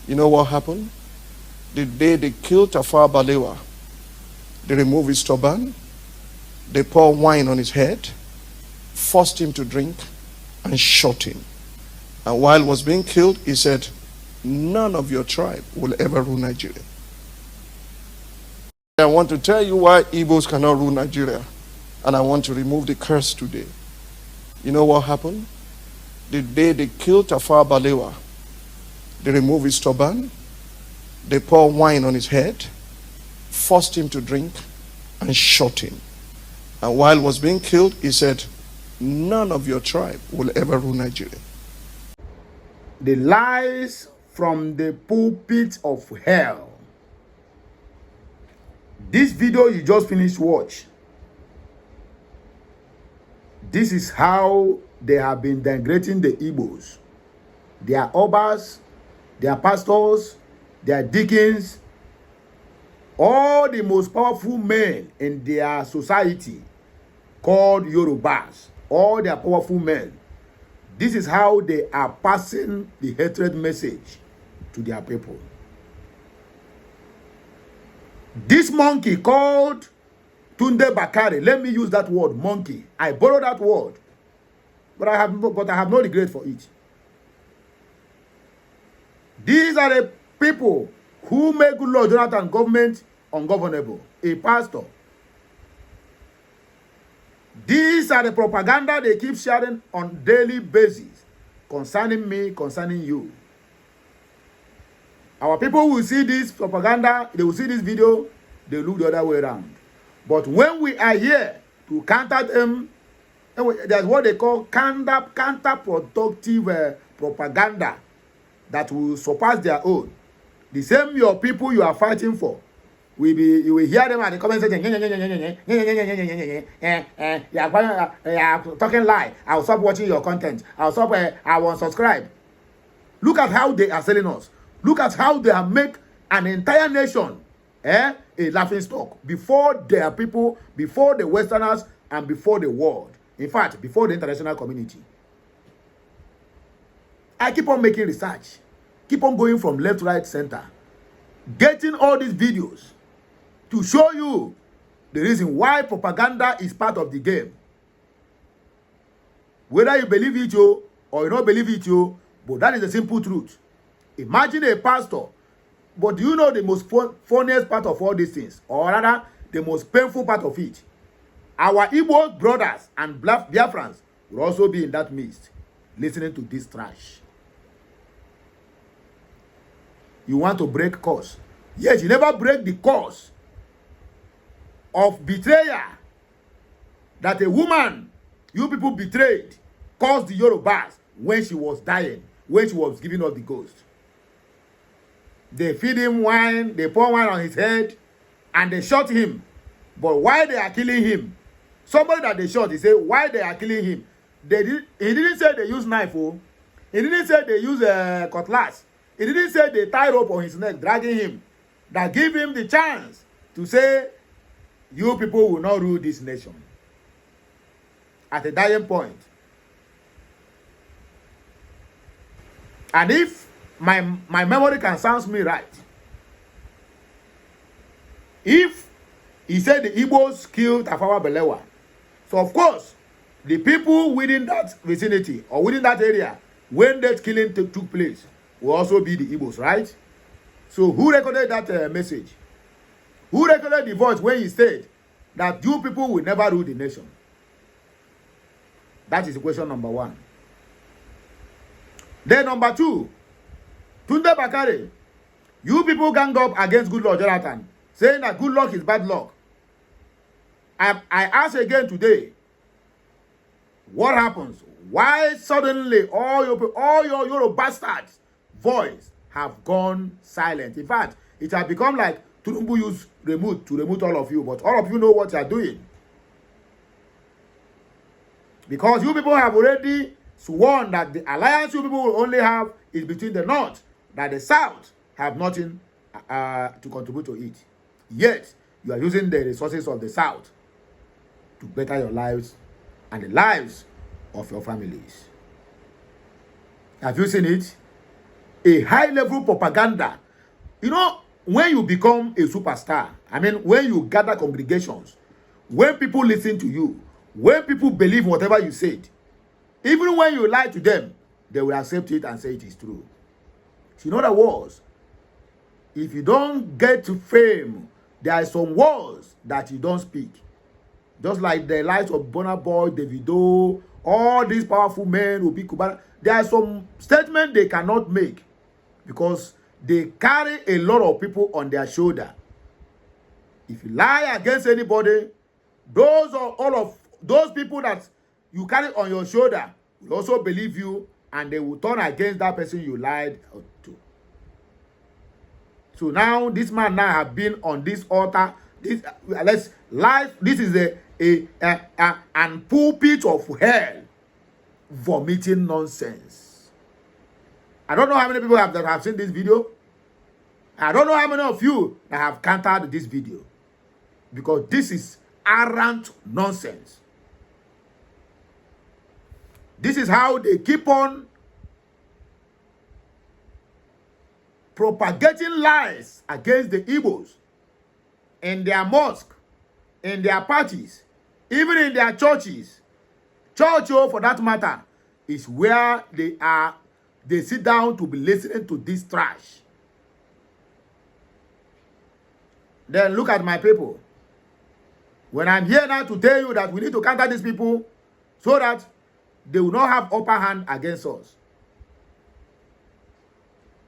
You know what happened? The day they killed Tafawa Balewa, they removed his turban, they poured wine on his head, forced him to drink, and shot him. And while he was being killed, he said, "None of your tribe will ever rule Nigeria." I want to tell you why Igbos cannot rule Nigeria, and I want to remove the curse today. You know what happened? The day they killed Tafawa Balewa, they removed his turban, they poured wine on his head, forced him to drink, and shot him. And while he was being killed, he said, "None of your tribe will ever rule Nigeria." The lies from the pulpit of hell. This video you just finished watch. This is how they have been denigrating the Igbos. Their obas, their pastors, their deacons, all the most powerful men in their society called Yorubas, all their powerful men. This is how they are passing the hatred message to their people. This monkey called Tunde Bakare, let me use that word, monkey. I borrow that word, but I have no regret for it. These are the people who make Goodluck Jonathan government ungovernable, a pastor. These are the propaganda they keep sharing on daily basis concerning me, concerning you. Our people will see this propaganda, they will see this video, they look the other way around. But when we are here to counter them, there's what they call counterproductive propaganda that will surpass their own. The same your people you are fighting for, you will hear them at the comment section. You are talking lie. I'll stop watching your content. I will unsubscribe. Look at how they are selling us. Look at how they have made an entire nation a laughing stock before their people, before the Westerners, and before the world. In fact, before the international community. I keep on making research. Keep on going from left, right, center. Getting all these videos to show you the reason why propaganda is part of the game. Whether you believe it or you don't believe it, but that is the simple truth. Imagine a pastor, but do you know the most funniest part of all these things, or rather the most painful part of it? Our Igbo brothers and Biafrans will also be in that midst, listening to this trash. You want to break course. Yes, you never break the course of betrayal that a woman you people betrayed caused the Yorubas when she was dying, when she was giving us the ghost. They feed him wine, they pour wine on his head, and they shot him. But why they are killing him? Somebody that they shot, he said, why they are killing him? He didn't say they use knife, oh. He didn't say they use cutlass. He didn't say they tie rope on his neck, dragging him. That give him the chance to say, you people will not rule this nation. At a dying point. And if my memory can sound me right, if he said the Igbos killed Tafawa Balewa, so of course, the people within that vicinity or within that area, when that killing took place, will also be the Igbos, right? So who recorded that message? Who recorded the voice when he said that you people will never rule the nation? That is question number one. Then number two, Tunde Bakare, you people gang up against Goodluck Jonathan, saying that good luck is bad luck. I ask again today, what happens? Why suddenly all your bastards' voice have gone silent? In fact, it has become like Tulumbu used remote to remote all of you, but all of you know what you are doing. Because you people have already sworn that the alliance you people will only have is between the North, that the South have nothing to contribute to it. Yet, you are using the resources of the South to better your lives and the lives of your families. Have you seen it? a high-level propaganda. You know, when you become a superstar, I mean, when you gather congregations, when people listen to you, when people believe whatever you said, even when you lie to them, they will accept it and say it is true. In other words, if you don't get to fame, there are some words that you don't speak. Just like the likes of Burna Boy, Davido, all these powerful men will be Kubana. There are some statements they cannot make because they carry a lot of people on their shoulder. If you lie against anybody, those are all of those people that you carry on your shoulder will also believe you, and they will turn against that person you lied to. So now this man now have been on this altar. This This is an pulpit of hell, vomiting nonsense. I don't know how many people that have seen this video. I don't know how many of you that have countered this video, because this is arrant nonsense. This is how they keep on propagating lies against the Igbos in their mosque, in their parties, even in their churches. Church, for that matter, is where they sit down to be listening to this trash. Then look at my people. When I'm here now to tell you that we need to counter these people so that they will not have upper hand against us.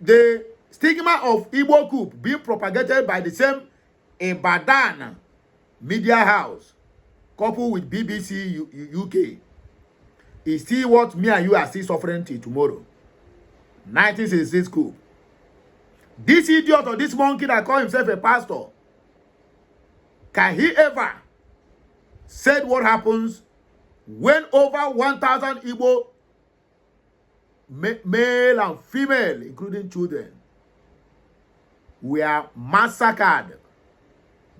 The stigma of Igbo coup being propagated by the same Ibadan media house coupled with BBC UK is still what me and you are still suffering till tomorrow. 1966 coup. This idiot or this monkey that call himself a pastor, can he ever said what happens when over 1,000 Igbo, male and female, including children, were massacred,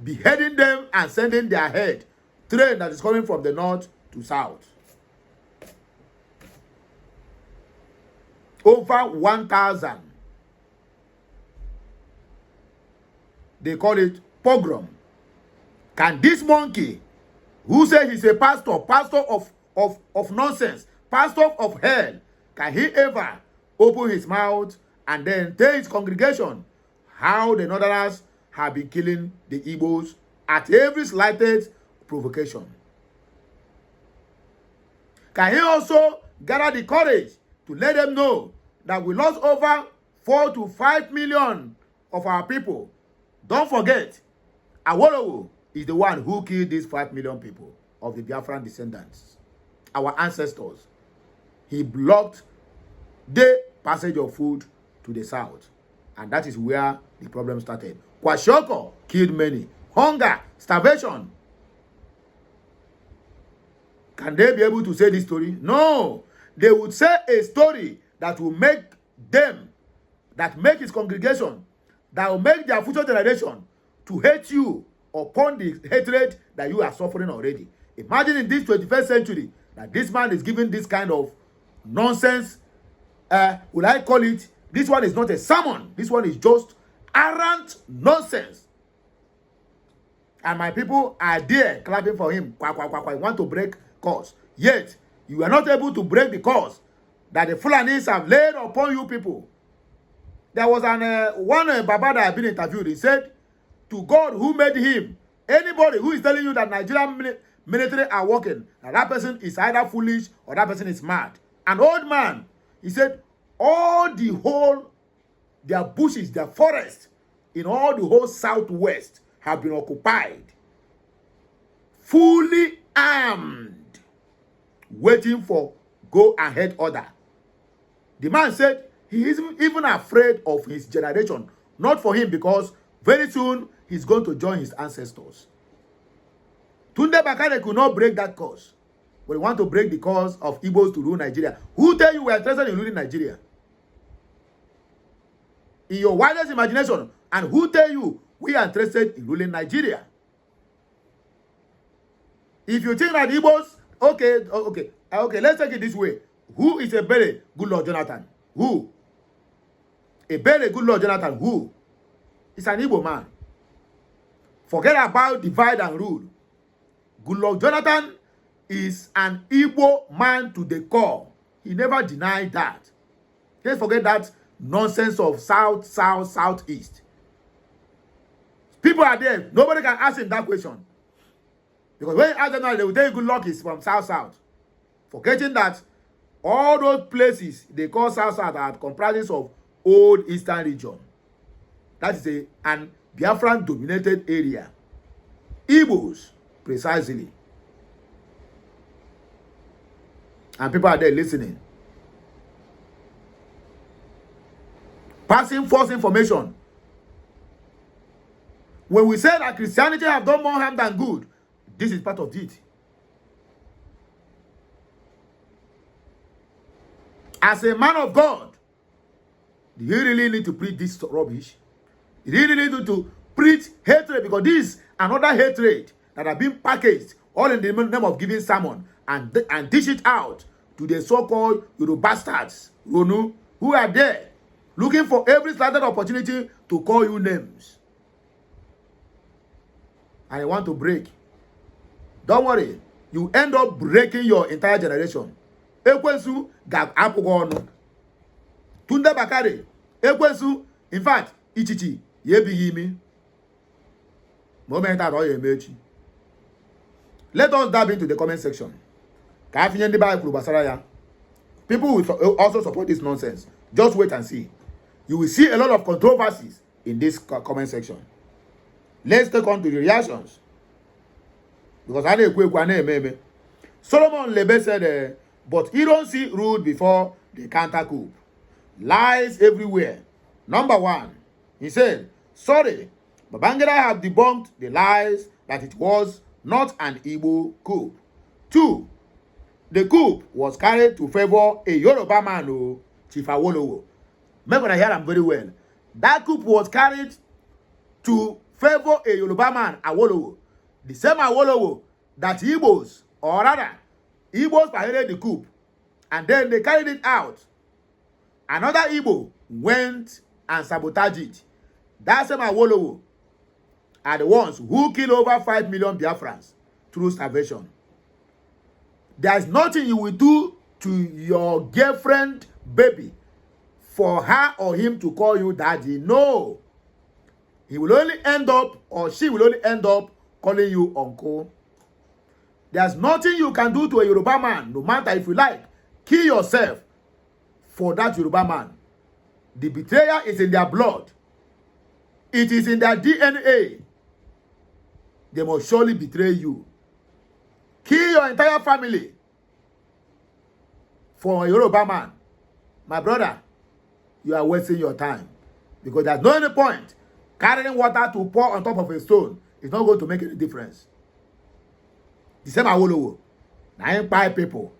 beheading them and sending their head, train that is coming from the north to south. Over 1,000. They call it pogrom. Can this monkey, who says he's a pastor of nonsense, pastor of hell, can he ever open his mouth and then tell his congregation how the Northerners have been killing the Igbos at every slightest provocation? Can he also gather the courage to let them know that we lost over 4 to 5 million of our people? Don't forget, Awolowo is the one who killed these 5 million people of the Biafran descendants, our ancestors. He blocked the passage of food to the south, and that is where the problem started. Kwashiorkor killed many. Hunger, starvation. Can they be able to say this story? No. They would say a story that will make them, that make his congregation, that will make their future generation to hate you upon the hatred that you are suffering already. Imagine in this 21st century that this man is giving this kind of nonsense. Will I call it? This one is not a sermon. This one is just arrant nonsense. And my people are there clapping for him. Quack, quack, quack, quack. Want to break cause. Yet, you are not able to break the cause that the Fulanis have laid upon you people. There was one Baba that had been interviewed. He said, to God who made him, anybody who is telling you that Nigerian military are working, that person is either foolish or that person is mad. An old man, he said, all the whole, their bushes, their forests, in all the whole southwest have been occupied, fully armed, waiting for go ahead order. The man said he is even afraid of his generation, not for him, because very soon he's going to join his ancestors. Tunde Bakare could not break that cause, but he want to break the cause of Igbos to rule Nigeria. Who tell you we are interested in ruling Nigeria? In your wildest imagination. And who tell you we are interested in ruling Nigeria? If you think that Igbos, okay, let's take it this way. Who is a better good Lord Jonathan? Who? A very good Lord Jonathan, who is an Igbo man. Forget about divide and rule. Good Lord Jonathan is an Igbo man to the core. He never denied that. Let's forget that nonsense of south, south, southeast. People are there. Nobody can ask him that question. Because when you ask them now, they will tell you good luck is from south, south. Forgetting that all those places they call south, south are comprises of old eastern region. That is an Biafran dominated area. Igbos, precisely. And people are there listening. Passing false information. When we say that Christianity have done more harm than good, this is part of it. As a man of God, do you really need to preach this rubbish? You really need to preach hatred, because this is another hatred that have been packaged all in the name of giving sermon and dish it out to the so-called Euro bastards, who are there looking for every slighted opportunity to call you names. And I want to break. Don't worry, you end up breaking your entire generation. Ekwensu gab apugono. Tunde Bakare. Ekwensu, in fact, Ichichi, yebihimi. Moment at all mechi. Let us dive into the comment section. People will also support this nonsense. Just wait and see. You will see a lot of controversies in this comment section. Let's take on to the reactions. Because I know Solomon Lebe said, but you don't see rude before the counter coup. Lies everywhere. Number one, he said, sorry, Babangida have debunked the lies that it was not an Igbo coup. Two, the coup was carried to favor a Yoruba man, Chief Awolowo. Remember, I hear them very well. That coup was carried to favor a Yoruba man, Awolowo. The same Awolowo that Igbos, or rather, Igbos pioneered the coup, and then they carried it out. Another Igbo went and sabotaged it. That same Awolowo are the ones who killed over 5 million Biafrans through starvation. There's nothing you will do to your girlfriend, baby, for her or him to call you daddy. No. He will only end up, or she will only end up, calling you uncle. There's nothing you can do to a Yoruba man, no matter if you like. Kill yourself for that Yoruba man. The betrayer is in their blood. It is in their DNA. They must surely betray you. Kill your entire family for a Yoruba man. My brother, you are wasting your time. Because there's no any point carrying water to pour on top of a stone. It's not going to make any difference. The same Awolowo. Now Empire people.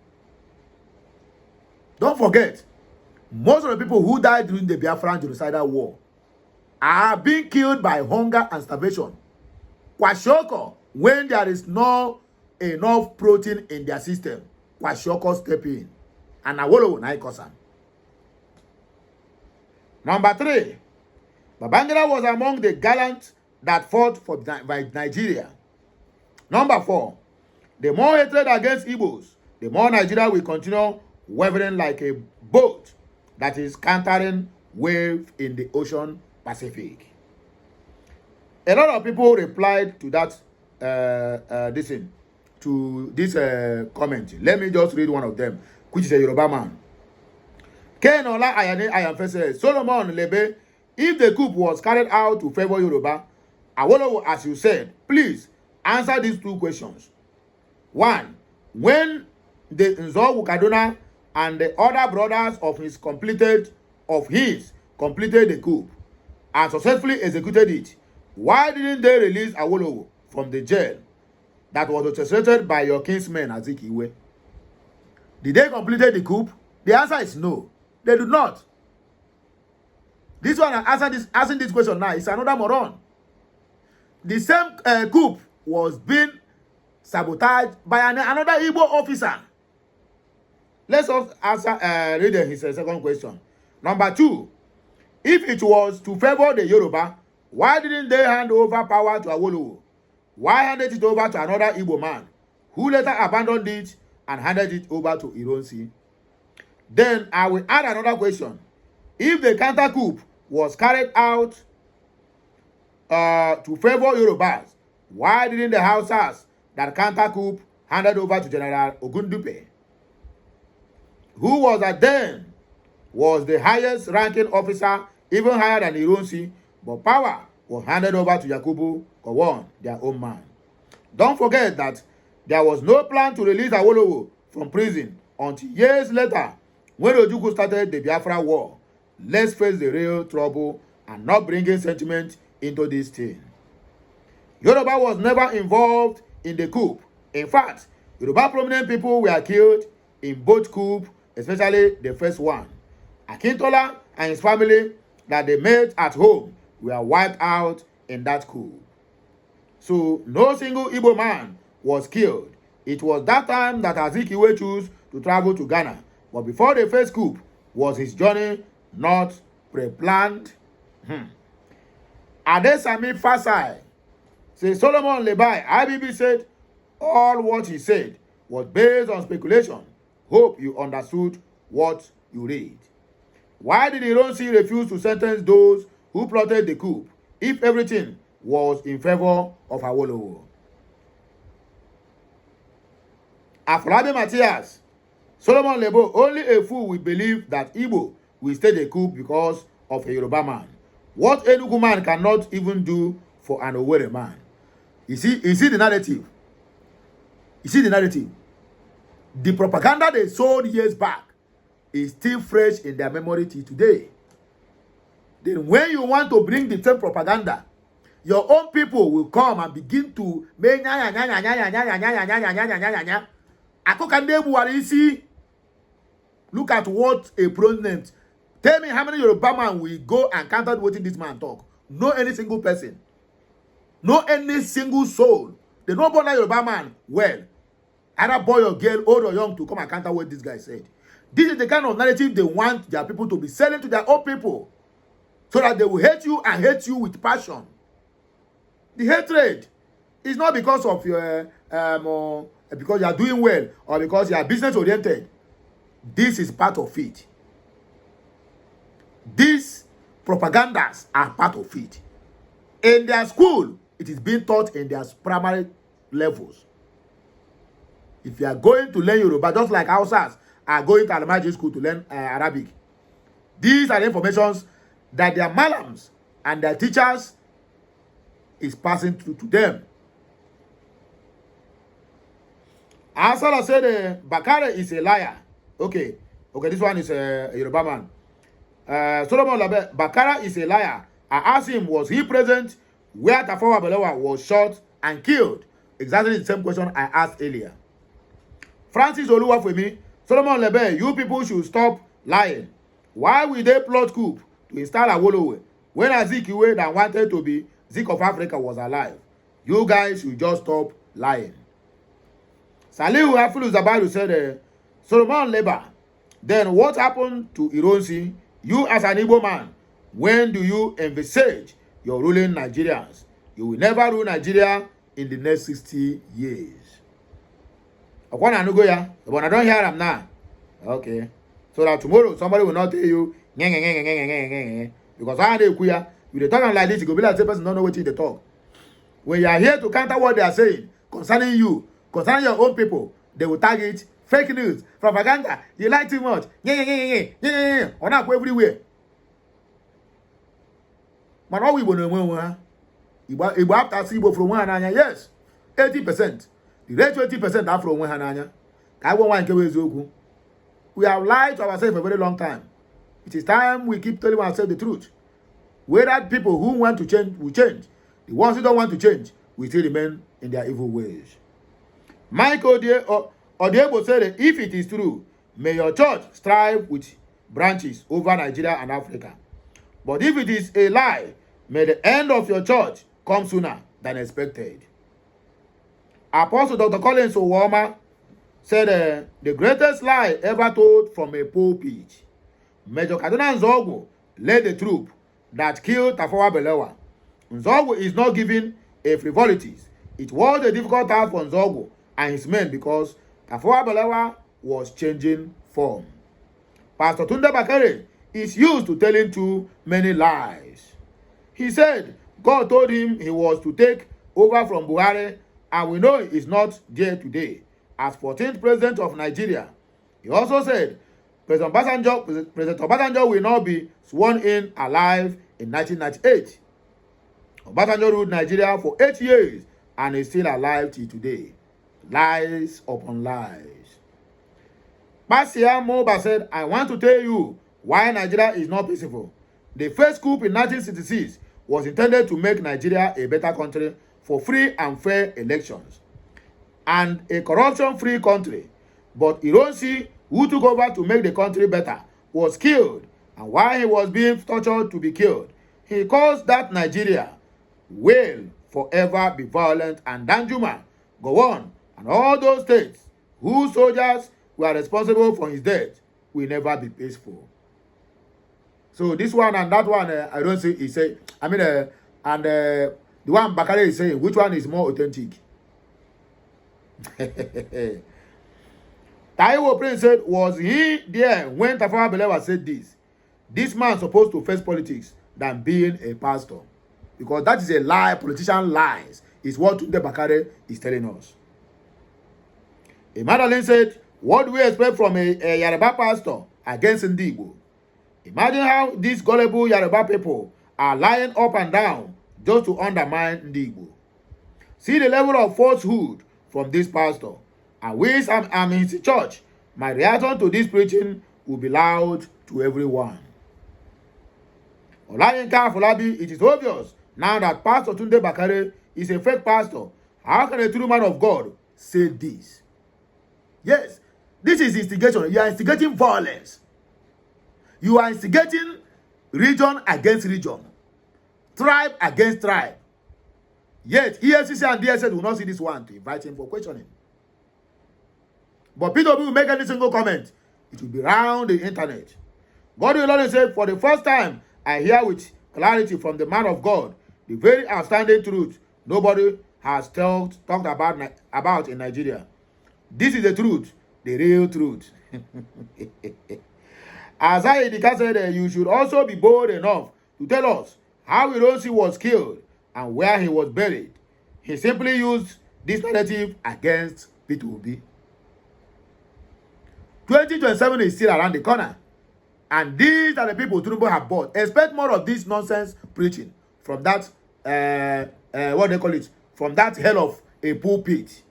Don't forget, most of the people who died during the Biafran genocidal war are being killed by hunger and starvation. Kwashiorkor, when there is not enough protein in their system, Kwashiorkor step in. And Awolowo na ikosan. Number 3, Babangida was among the gallants that fought for Nigeria. Number 4, the more hatred against Igbos, the more Nigeria will continue wavering like a boat that is countering wave in the ocean Pacific. A lot of people replied to that comment. Let me just read one of them, which is a Yoruba man. Kenola Ayane Ayanfe says, Solomon Lebe, if the coup was carried out to favor Yoruba, Awolowo, as you said, please answer these 2 questions. 1, when the Nzo Kaduna and the other brothers of his completed the coup and successfully executed it, why didn't they release Awolowo from the jail that was orchestrated by your kinsman Azikiwe? Did they complete the coup? The answer is no. They did not. This one asking this question now is another moron. The same coup was being sabotaged by another Igbo officer. Let's also answer read his second question. Number 2, If it was to favor the Yoruba, why didn't they hand over power to Awolowo? Why handed it over to another Igbo man, who later abandoned it and handed it over to Ironsi? Then I will add another question. If the counter coup was carried out to favor Yorubas, why didn't the Hausas that counter coup handed over to General Ogundupe, who was at then was the highest ranking officer, even higher than Ironsi, but power was handed over to Yakubu Gowon, their own man. Don't forget that there was no plan to release Awolowo from prison until years later when Ojukwu started the Biafra war. Let's face the real trouble and not bringing sentiment into this thing. Yoruba was never involved in the coup. In fact, Yoruba prominent people were killed in both coups, especially the first one. Akintola and his family that they met at home were wiped out in that coup. So no single Igbo man was killed. It was that time that Azikiwe chose to travel to Ghana. But before the first coup was his journey not pre-planned. Adesami Fasai says Solomon Lebai, IBB said all what he said was based on speculation. Hope you understood what you read. Why did Ironsi refuse to sentence those who plotted the coup if everything was in favor of Awolowo? Afolabi Matthias, Solomon Lebo, only a fool will believe that Igbo will stage a coup because of a Yoruba man. What Enugu man cannot even do for an Owerri man. You see the narrative. You see the narrative. The propaganda they sold years back is still fresh in their memory till today. Then when you want to bring the same propaganda, your own people will come and begin to look at what a prominent. Tell me how many Yoruba man will go and counter what this man talk. No any single person. No any single soul. They don't bother Yoruba man well. Either boy or girl, old or young, to come and counter what this guy said. This is the kind of narrative they want their people to be selling to their own people. So that they will hate you and hate you with passion. The hatred is not because of your because you are doing well or because you are business oriented. This is part of it. These propagandas are part of it. In their school, it is being taught in their primary levels. If you are going to learn Yoruba, just like Hausas are going to elementary school to learn Arabic, these are the informations that their malams and their teachers is passing through to them. Asala said Bakare is a liar. Okay, this one is a Yoruba man. Solomon Labe, Bakara is a liar. I asked him, was he present where Tafawa Balewa was shot and killed? Exactly the same question I asked earlier. Francis Oluwafemi, Solomon Lebe, you people should stop lying. Why will they plot coup to install Awolowo when Azikiwe that wanted to be Zik of Africa was alive? You guys should just stop lying. Salihu Afulu Zabaru said, Solomon Leba, then what happened to Ironsi? You as an Igbo man, when do you envisage your ruling Nigerians? You will never rule Nigeria in the next 60 years. But I don't hear them now. Okay. So that tomorrow somebody will not tell you because I they queer. If they talk like this, you go be like the person don't know what they talk. When you are here to counter what they are saying concerning you, concerning your own people, they will target fake news, propaganda. You lie too much. Or not everywhere. Man, all we want to know, if we have to see from one another, yes, 80%. The rest 20% are from one another. I won't want to. We have lied to ourselves for a very long time. It is time we keep telling ourselves the truth. Whether people who want to change will change. The ones who don't want to change will still remain in their evil ways. Michael Odiebo said, if it is true, may your church strive with branches over Nigeria and Africa. But if it is a lie, may the end of your church come sooner than expected. Apostle Dr. Collins Owoma said, the greatest lie ever told from a pulpit. Major Kaduna Nzogwu led the troop that killed Tafawa Balewa. Nzogwu is not given a frivolities. It was a difficult task for Nzogwu and his men because Tafawa Balewa was changing form. Pastor Tunde Bakare is used to telling too many lies. He said God told him he was to take over from Buhari, and we know he is not there today as 14th president of Nigeria. He also said President Obasanjo will not be sworn in alive in 1998. Obasanjo ruled Nigeria for 8 years and is still alive till today. Lies upon lies. Basia Moba said, I want to tell you why Nigeria is not peaceful. The first coup in 1966 was intended to make Nigeria a better country for free and fair elections and a corruption-free country. But Ironsi, who took over to make the country better, was killed, and while he was being tortured to be killed, he caused that Nigeria will forever be violent, and Danjuma, Gowon, and all those states whose soldiers were responsible for his death will never be peaceful. So this one and that one, I don't see. He say, the one Bakare is saying, which one is more authentic? Taiwo Prince said, was he there when Tafawa Balewa said this? This man supposed to face politics than being a pastor. Because that is a lie, politician lies, is what Tunde Bakare is telling us. Madeline said, what do we expect from a Yoruba pastor against Ndigbo? Imagine how these gullible Yoruba people are lying up and down just to undermine Ndigbo. See the level of falsehood from this pastor. And which I'm in his church, my reaction to this preaching will be loud to everyone. Olayinka Afolabi, it is obvious now that Pastor Tunde Bakare is a fake pastor. How can a true man of God say this? Yes, this is instigation. You are instigating violence. You are instigating region against region, tribe against tribe. Yet, EFCC and DSS will not see this one to invite him for questioning. But PW will make any single comment. It will be round the internet. God will only say, for the first time, I hear with clarity from the man of God the very outstanding truth nobody has talked about in Nigeria. This is the truth, the real truth. As I said, you should also be bold enough to tell us how Ironsi was killed and where he was buried. He simply used this narrative against P2B. 2027 is still around the corner. And these are the people Tinubu have bought. Expect more of this nonsense preaching from that, what they call it, from that hell of a pulpit.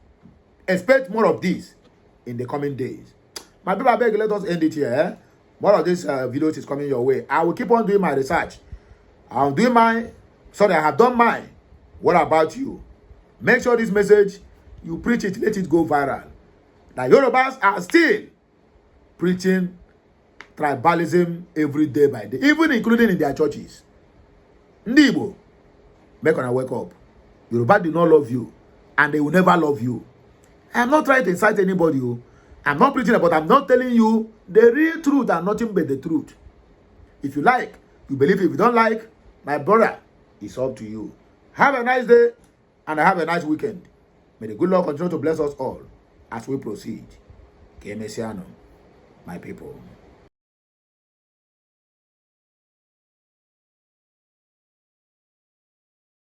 Expect more of this in the coming days. My people, I beg, let us end it here. Eh? More of these videos is coming your way. I will keep on doing my research. I'm doing mine. Sorry, I have done mine. What about you? Make sure this message, you preach it, let it go viral. The Yorubas are still preaching tribalism every day by day, even including in their churches. Ndigbo, make una wake up. Yoruba do not love you, and they will never love you. I am not trying to incite anybody. I'm not preaching about, I'm not telling you the real truth and nothing but the truth. If you like, you believe. If you don't like, my brother, it's up to you. Have a nice day, and have a nice weekend. May the good Lord continue to bless us all as we proceed. Que mesiano, my people.